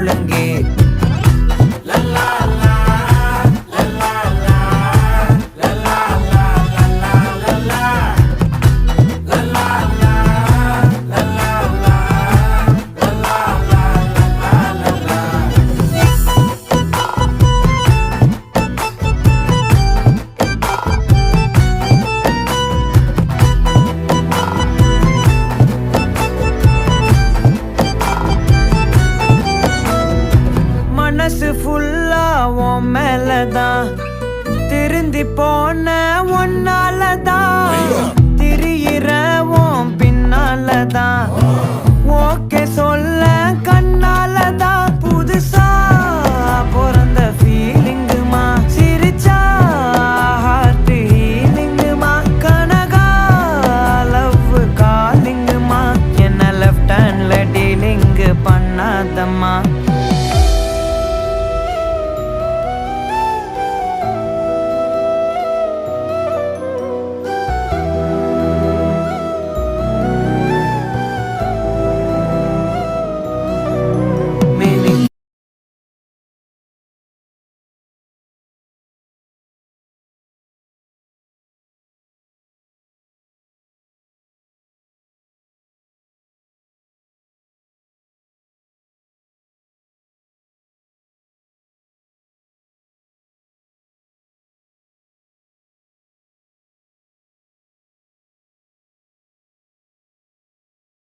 முழங்கே. மனசு ஃபுல்லா உன் மேலதான், திருந்தி போன ஒன்னாலதான், திரியிற உன் பின்னாலதான், ஓகே சொல்ல கண்ணாலதான். புதுசா பிறந்த ஃபீலிங்குமா, சிரிச்சா ஹார்ட் ஹீலிங்குமா, கனகா லவ் காலிங்குமா, என்ன லெஃப்ட் ஹேண்ட்ல டீலிங்கு பண்ணாதம்மா.